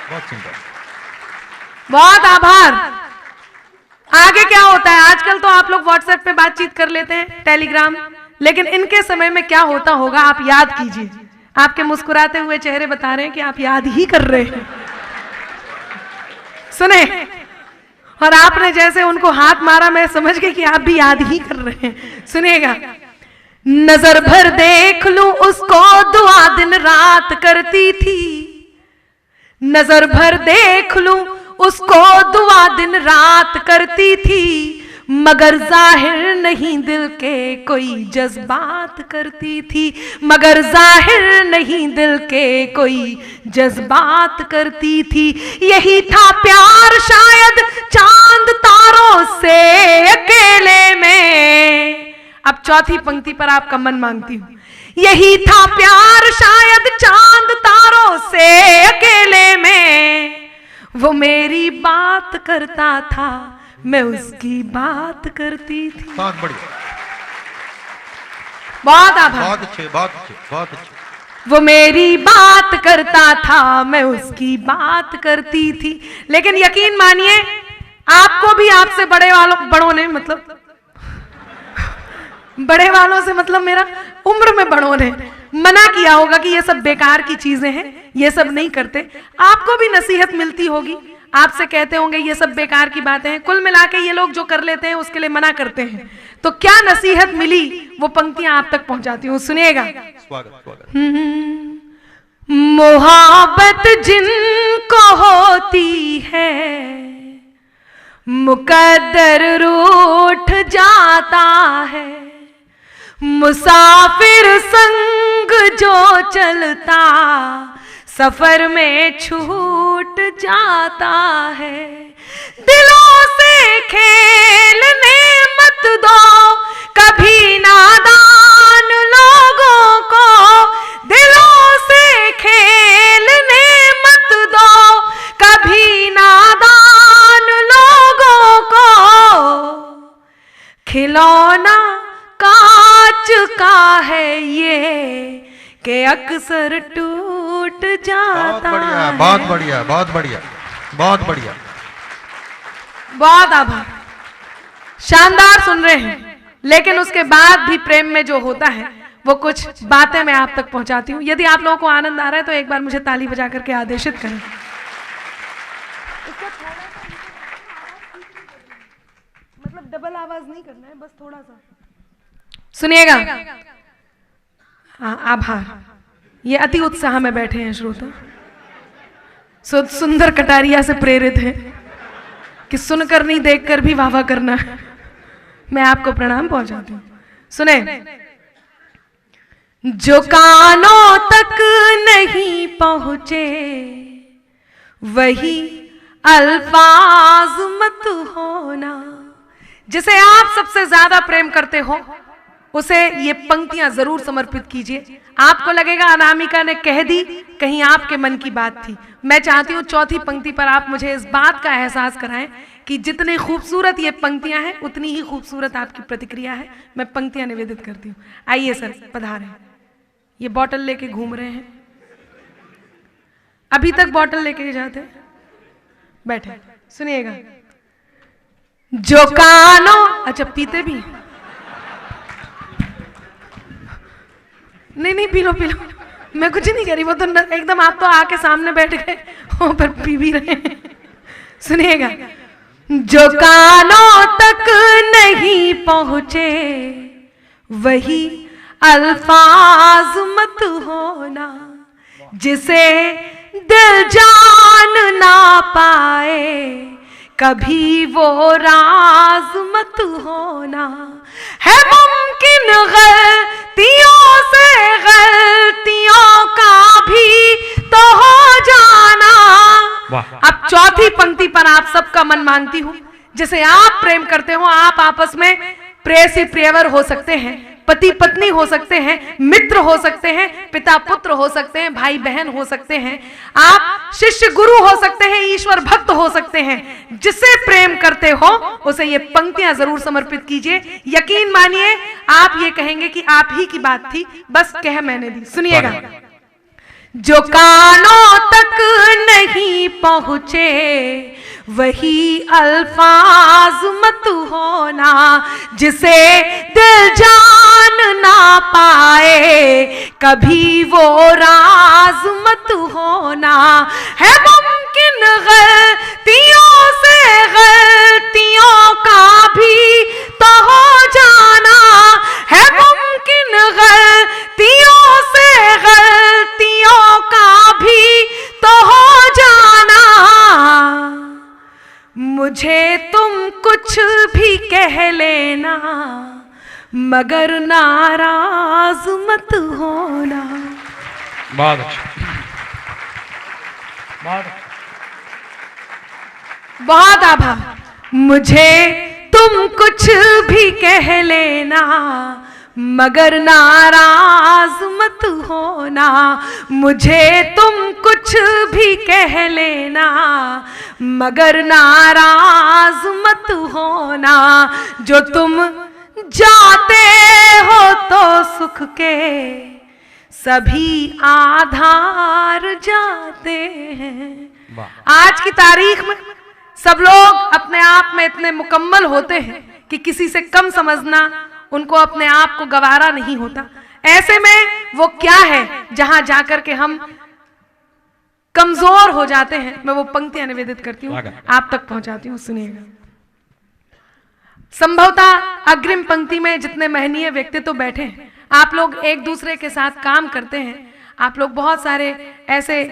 बहुत सुंदर, बहुत आभार। आगे क्या होता है, आजकल तो आप लोग व्हाट्सएप पे बातचीत कर लेते हैं, टेलीग्राम, लेकिन इनके समय में क्या होता होगा आप याद कीजिए। आपके मुस्कुराते हुए चेहरे बता रहे हैं कि आप याद ही कर रहे हैं। सुने, और आपने जैसे उनको हाथ मारा, मैं समझ गई कि आप भी याद ही कर रहे हैं। सुनिएगा, नजर भर देख लूं उसको दुआ दिन रात करती थी, नजर भर देख लूं उसको दुआ दिन रात करती थी, मगर जाहिर नहीं दिल के कोई जज्बात करती थी, मगर जाहिर नहीं दिल के कोई जज्बात करती थी। यही था प्यार शायद चांद तारों से अकेले में। अब चौथी पंक्ति पर आपका मन मांगती हूं। यही था प्यार शायद चांद तारों से अकेले में, वो मेरी बात करता था, मैं उसकी बात करती थी। बहुत बढ़िया, बहुत आभार, बहुत अच्छे, बहुत अच्छे, बहुत अच्छे। वो मेरी बात करता था, मैं उसकी बात करती थी। लेकिन यकीन मानिए, आपको भी आपसे बड़ों ने, मतलब बड़े वालों से मतलब मेरा उम्र में बड़ों ने मना किया होगा कि ये सब बेकार की चीजें हैं, ये सब नहीं करते। आपको भी नसीहत मिलती होगी, आपसे कहते होंगे ये सब बेकार की बातें हैं। कुल मिला के ये लोग जो कर लेते हैं उसके लिए मना करते हैं। तो क्या नसीहत मिली, वो पंक्तियां आप तक पहुंचाती हूँ, सुनिएगा। स्वागत, स्वागत। मोहब्बत जिनको होती है, मुकद्दर रूठ जाता है, मुसाफिर संग जो चलता सफर में छूट जाता है। दिलों से खेलने मत दो कभी नादान लोगों को, दिलों से खेलने मत दो कभी नादान लोगों को, खिलौना कांच का है ये कि अक्सर टूट जाता है। बहुत बढ़िया, बहुत बढ़िया, बहुत बढ़िया। बहुत आभार, शानदार सुन रहे हैं। लेकिन उसके बाद भी प्रेम में जो होता है वो कुछ बातें मैं आप तक पहुंचाती हूँ। यदि आप लोगों को आनंद आ रहा है तो एक बार मुझे ताली बजा करके आदेशित करें। मतलब डबल आवाज नहीं करना है, बस थोड़ा सा सुनिएगा। आभार, ये अति उत्साह में बैठे हैं श्रोता, सुंदर कटारिया से प्रेरित है कि सुनकर नहीं देखकर भी वाह वाह करना है। मैं आपको प्रणाम पहुंचाती हूं। सुने, जो कानों तक नहीं पहुंचे वही अल्फाज मत होना। जिसे आप सबसे ज्यादा प्रेम करते हो उसे ये पंक्तियां जरूर समर्पित कीजिए। आपको लगेगा अनामिका ने कह दी, कहीं आपके मन की बात थी। मैं चाहती हूं चौथी पंक्ति पर आप मुझे इस बात का एहसास कराएं कि जितनी खूबसूरत ये पंक्तियां हैं उतनी ही खूबसूरत आपकी प्रतिक्रिया है। मैं पंक्तियां निवेदित करती हूं। आइए सर, पधारें। ये बॉटल लेके घूम रहे हैं, अभी तक बॉटल लेके जाते हैं। बैठे, सुनिएगा। जो कानों, अच्छा पीते भी, नहीं पी लो पी लो, मैं कुछ नहीं कह रही। वो तो एकदम, आप तो आके सामने बैठ गए पर पी भी रहे हैं। सुनिएगा। जो कानों तक नहीं पहुंचे वही अल्फाज मत होना, जिसे दिल जान ना पाए कभी वो राज मत होना। है मुमकिन गलतियों से गलतियों का भी तो हो जाना। अब चौथी पंक्ति पर आप सबका मन मांगती हूं। जिसे आप प्रेम करते हो, आप आपस में प्रेयसी प्रियवर हो सकते हैं, पति पत्नी हो सकते हैं, मित्र हो सकते हैं, पिता पुत्र हो सकते हैं, भाई बहन हो सकते हैं, आप शिष्य गुरु हो सकते हैं, ईश्वर भक्त हो सकते हैं। जिसे प्रेम करते हो उसे ये पंक्तियां जरूर समर्पित कीजिए। यकीन मानिए आप ये कहेंगे कि आप ही की बात थी, बस कह मैंने दी। सुनिएगा। जो कानों तक नहीं पहुंचे वही अल्फाज मत होना, जिसे दिल जान ना पाए कभी वो राज मत होना। है मुमकिन गलतियों से गलतियों का भी तो हो जाना, है मुमकिन गलतियों से गलतियों का भी तो हो जाना। मुझे तुम कुछ भी कह लेना मगर नाराज मत होना। बहुत अच्छा, बहुत आभार। मुझे तुम कुछ भी कह लेना मगर नाराज मत होना। मुझे तुम कुछ भी कह लेना मगर नाराज मत होना। जो तुम जाते हो तो सुख के सभी आधार जाते हैं। आज की तारीख में सब लोग अपने आप में इतने मुकम्मल होते हैं कि किसी से कम समझना उनको अपने आप को गवारा नहीं होता। ऐसे में वो क्या है जहां जाकर के हम कमजोर हो जाते हैं। मैं वो पंक्तियां निवेदित करती हूँ, आप तक पहुंचाती हूँ, सुनिएगा। संभवतः अग्रिम पंक्ति में जितने महनीय व्यक्ति तो बैठे हैं, आप लोग एक दूसरे के साथ काम करते हैं, आप लोग बहुत सारे ऐसे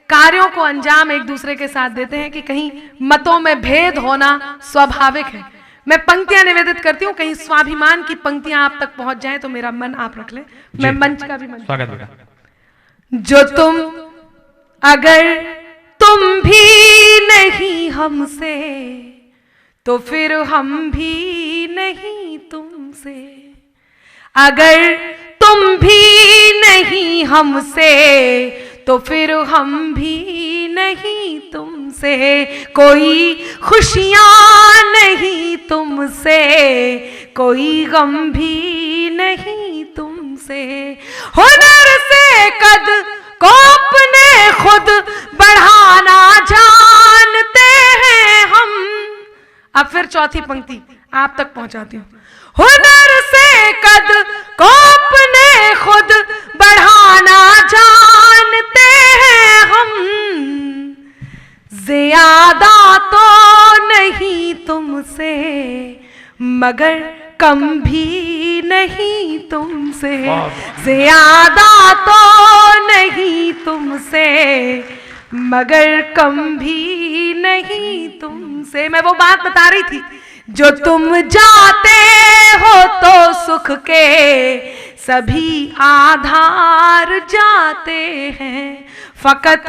कार्यों को अंजाम एक दूसरे के साथ देते हैं कि कहीं मतों में भेद होना स्वाभाविक है। मैं पंक्तियां निवेदित करती हूँ, कहीं स्वाभिमान की पंक्तियां आप तक पहुंच जाएं तो मेरा मन आप रख लें। मैं मंच का भी मन स्वागत बेटा। जो तुम अगर तुम भी नहीं हमसे तो फिर हम भी नहीं तुमसे। अगर तुम भी नहीं हमसे तो फिर हम भी नहीं तुमसे। कोई खुशियां नहीं तुमसे, कोई गम भी नहीं तुमसे। हुनर से कद को अपने खुद बढ़ाना जानते हैं हम। अब फिर चौथी पंक्ति आप तक पहुंचाती हूँ। हुनर से कद को अपने खुद बढ़ाना जानते हैं हम। ज्यादा तो नहीं तुमसे मगर कम भी नहीं तुमसे। ज्यादा तो नहीं तुमसे मगर कम भी नहीं तुमसे। मैं वो बात बता रही थी, जो तुम जाते हो तो सुख के सभी आधार जाते हैं। फकत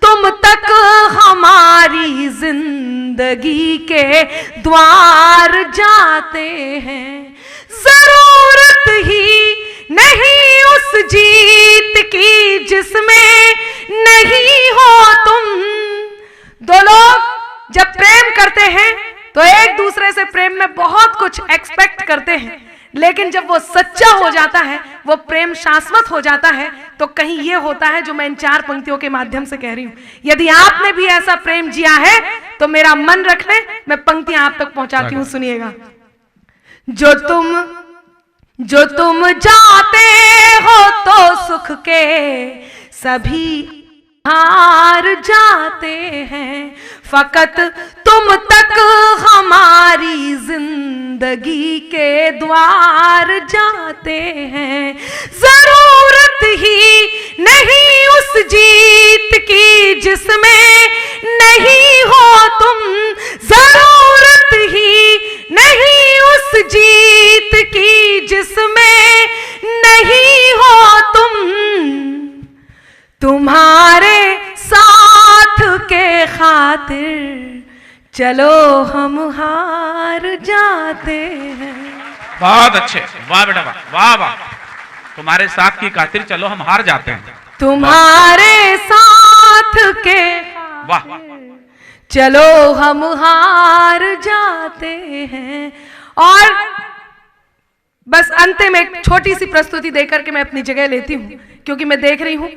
तुम तक हमारी जिंदगी के द्वार जाते हैं। जरूरत ही नहीं उस जीत की जिसमें नहीं हो तुम। दो लोग जब प्रेम करते हैं तो एक दूसरे से प्रेम में बहुत कुछ एक्सपेक्ट करते हैं, लेकिन जब वो सच्चा हो जाता है, वो प्रेम शाश्वत हो जाता है, तो कहीं ये होता है जो मैं इन 4 पंक्तियों के माध्यम से कह रही हूं। यदि आपने भी ऐसा प्रेम जिया है तो मेरा मन रख ले, मैं पंक्तियां आप तक पहुंचाती हूं, सुनिएगा। जो तुम जाते हो तो सुख के सभी हार जाते हैं। फकत तुम तक हमारी जिंदगी के द्वार जाते हैं। जरूरत ही नहीं उस जीत की जिसमें नहीं हो तुम। जरूरत ही नहीं उस जीत की जिसमें नहीं हो तुम। तुम्हारे साथ के खातिर चलो हम हार जाते हैं। बहुत अच्छे, वाह बेटा वाह, वाह वाह। तुम्हारे साथ की खातिर चलो हम हार जाते हैं। तुम्हारे साथ के वाह, चलो हम हार जाते हैं। और बस अंत में एक छोटी सी प्रस्तुति देकर के मैं अपनी जगह लेती हूँ, क्योंकि मैं देख रही हूँ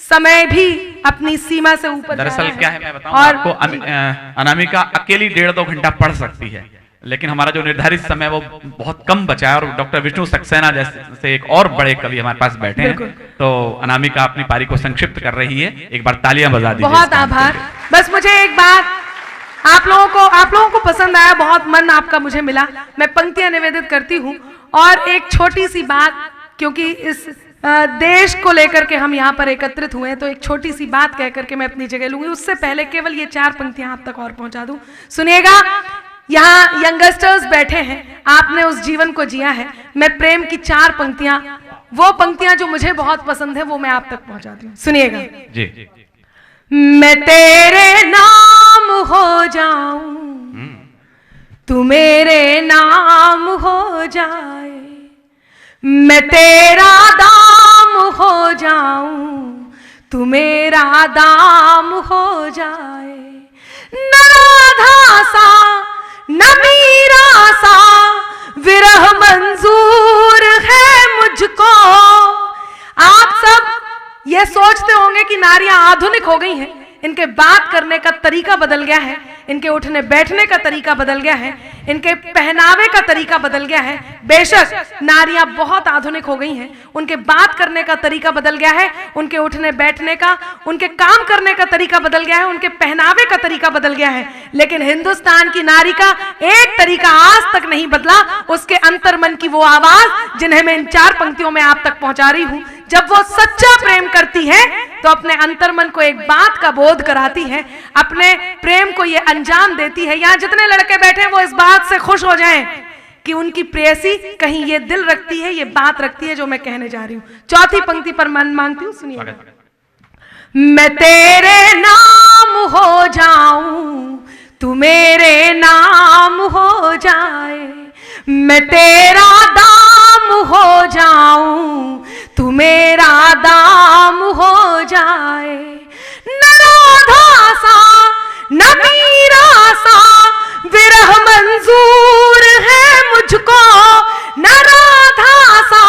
समय भी अपनी सीमा से ऊपर जा दरअसल रहा है। क्या है मैं बताऊं और आपको, अनामिका अकेली 1.5-2 घंटा पढ़ सकती है, लेकिन हमारा जो निर्धारित समय वो बहुत कम बचा है और डॉक्टर विष्णु सक्सेना जैसे एक और बड़े कवि हमारे पास बैठे हैं, तो अनामिका अपनी पारी को संक्षिप्त कर रही है। एक बार तालियां बजा दीजिए। बहुत आभार। बस मुझे एक बात, आप लोगों को पसंद आया, बहुत मन आपका मुझे मिला। मैं पंक्तियां निवेदित करती हूँ और एक छोटी सी बात, क्योंकि इस देश को लेकर के हम यहाँ पर एकत्रित हुए हैं, तो एक छोटी सी बात कह करके मैं अपनी जगह लूंगी। उससे पहले केवल ये 4 पंक्तियां आप तक और पहुंचा दूं। सुनिएगा, यहाँ यंगस्टर्स बैठे हैं, आपने उस जीवन को जिया है। मैं प्रेम की 4 पंक्तियां, वो पंक्तियां जो मुझे बहुत पसंद है, वो मैं आप तक पहुंचाती हूँ। सुनिएगा जी। मैं तेरे नाम हो जाऊं, तू मेरे नाम हो जाए, मैं तेरा दाम हो जाऊं, तू मेरा दाम हो जाए, न राधा सा न मीरा सा विरह मंजूर है मुझको। आप सब ये सोचते होंगे कि नारियां आधुनिक हो गई हैं, इनके बात करने का तरीका बदल गया है, इनके उठने बैठने का तरीका बदल गया है, इनके पहनावे का तरीका बदल गया है। बेशक नारियां बहुत आधुनिक हो गई हैं, उनके बात करने का तरीका बदल गया है, उनके उठने बैठने का, उनके काम करने का तरीका बदल गया है, उनके पहनावे का तरीका बदल गया है, लेकिन हिंदुस्तान की नारी का एक तरीका आज तक नहीं बदला, उसके अंतर्मन की वो आवाज जिन्हें मैं इन 4 पंक्तियों में आप तक पहुंचा रही हूं। जब वो सच्चा प्रेम करती है तो अपने अंतर्मन को एक बात का बोध कराती है, अपने प्रेम को ये अंजाम देती है। यहाँ जितने लड़के बैठे हैं वो इस बात से खुश हो जाएं कि उनकी प्रेयसी कहीं ये दिल रखती है, ये बात रखती है जो मैं कहने जा रही हूँ। 4थी पंक्ति पर मन मांगती हूँ, सुनिए। मैं तेरे नाम हो जाऊं, तू मेरे नाम हो जाए, मैं तेरा दाम हो जाऊं, तू मेरा दाम हो जाए, न राधा सा न मीरा सा विरह मंजूर है मुझको, न राधा सा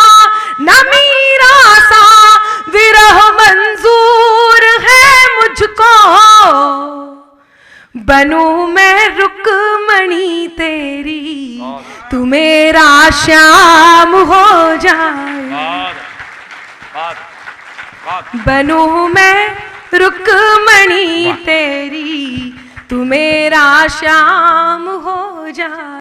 न मीरा सा विरह मंजूर है मुझको, बनूं मैं रुक्मणी तेरी, तू मेरा श्याम हो जाए, बनूं मैं रुक्मणी तेरी, तू मेरा श्याम हो जाए।